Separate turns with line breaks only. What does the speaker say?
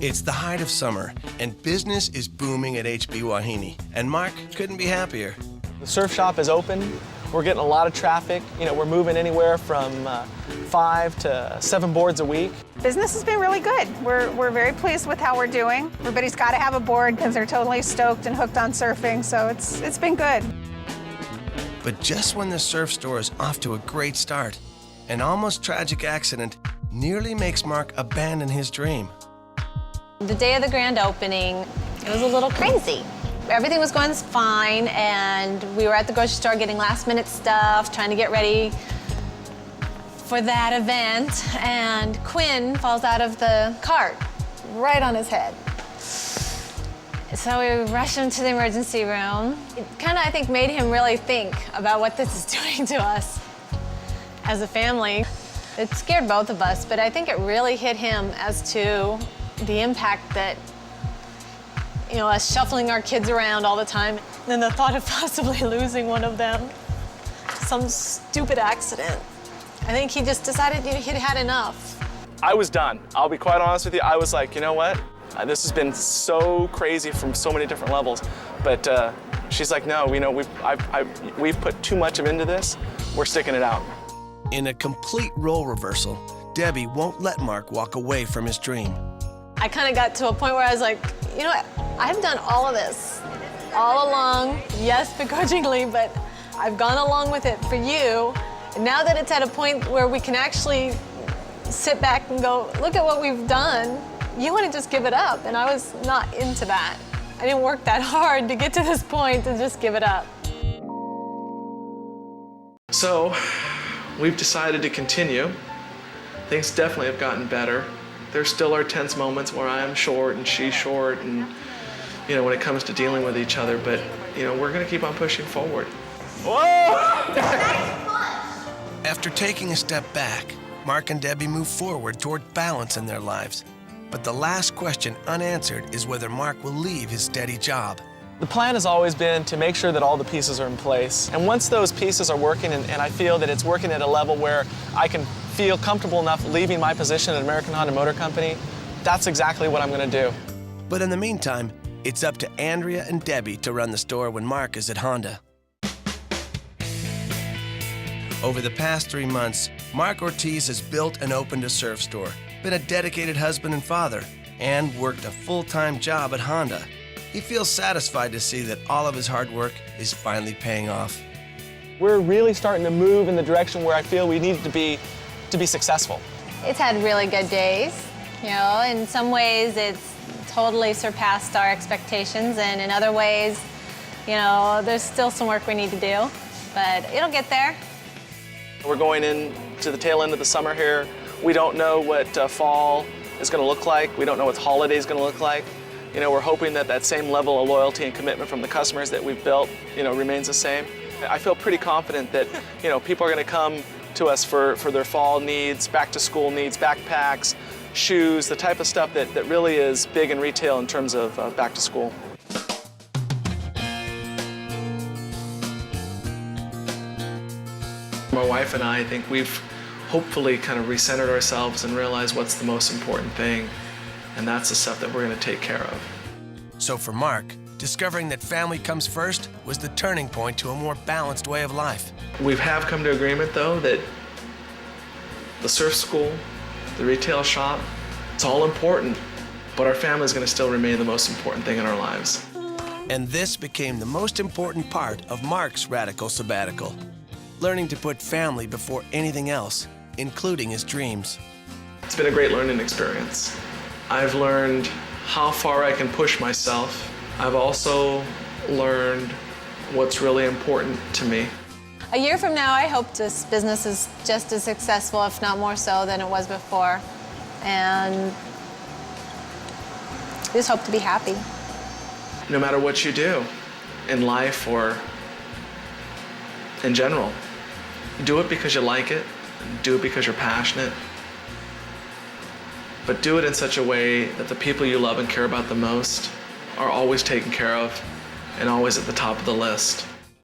It's the height of summer, and business is booming at HB Wahine, and Mark couldn't be happier.
The surf shop is open. We're getting a lot of traffic. You know, we're moving anywhere from 5 to 7 boards a week.
Business has been really good. We're very pleased with how we're doing. Everybody's got to have a board because they're totally stoked and hooked on surfing, so it's been good.
But just when the surf store is off to a great start, an almost tragic accident nearly makes Mark abandon his dream.
The day of the grand opening, it was a little crazy. Everything was going fine, and we were at the grocery store getting last-minute stuff, trying to get ready for that event, and Quinn falls out of the cart right on his head. So we rushed him to the emergency room. It kind of, I think, made him really think about what this is doing to us as a family. It scared both of us, but I think it really hit him as to the impact that, you know, us shuffling our kids around all the time, and the thought of possibly losing one of them to some stupid accident. I think he just decided he'd had enough.
I was done. I'll be quite honest with you. I was like, you know what? This has been so crazy from so many different levels. But she's like, no, you know, we've put too much into this. We're sticking it out.
In a complete role reversal, Debbie won't let Mark walk away from his dream.
I kind of got to a point where I was like, you know what? I've done all of this all along. Yes, begrudgingly, but I've gone along with it for you. And now that it's at a point where we can actually sit back and go, look at what we've done, you want to just give it up. And I was not into that. I didn't work that hard to get to this point to just give it up.
So, we've decided to continue. Things definitely have gotten better. There still are tense moments where I am short and she's short, and you know, when it comes to dealing with each other, but you know, we're gonna keep on pushing forward.
Whoa!
After taking a step back, Mark and Debbie move forward toward balance in their lives. But the last question unanswered is whether Mark will leave his steady job.
The plan has always been to make sure that all the pieces are in place. And once those pieces are working, and I feel that it's working at a level where I can feel comfortable enough leaving my position at American Honda Motor Company, that's exactly what I'm going to do.
But in the meantime, it's up to Andrea and Debbie to run the store when Mark is at Honda. Over the past 3 months, Mark Ortiz has built and opened a surf store, been a dedicated husband and father, and worked a full-time job at Honda. He feels satisfied to see that all of his hard work is finally paying off.
We're really starting to move in the direction where I feel we need to be successful.
It's had really good days. You know, in some ways it's totally surpassed our expectations, and in other ways, you know, there's still some work we need to do, but it'll get there.
We're going into the tail end of the summer here. We don't know what fall is going to look like. We don't know what holiday is going to look like. You know, we're hoping that that same level of loyalty and commitment from the customers that we've built, you know, remains the same. I feel pretty confident that, you know, people are going to come to us for their fall needs, back to school needs, backpacks, shoes, the type of stuff that really is big in retail in terms of back to school.
My wife and I think we've hopefully kind of recentered ourselves and realized what's the most important thing, and that's the stuff that we're going to take care of.
So for Mark, discovering that family comes first was the turning point to a more balanced way of life.
We have come to agreement, though, that the surf school, the retail shop, it's all important, but our family is going to still remain the most important thing in our lives.
And this became the most important part of Mark's radical sabbatical, learning to put family before anything else, including his dreams.
It's been a great learning experience. I've learned how far I can push myself. I've also learned what's really important to me.
A year from now, I hope this business is just as successful, if not more so, than it was before. And I just hope to be happy.
No matter what you do in life or in general, do it because you like it, do it because you're passionate, but do it in such a way that the people you love and care about the most are always taken care of and always at the top of the list.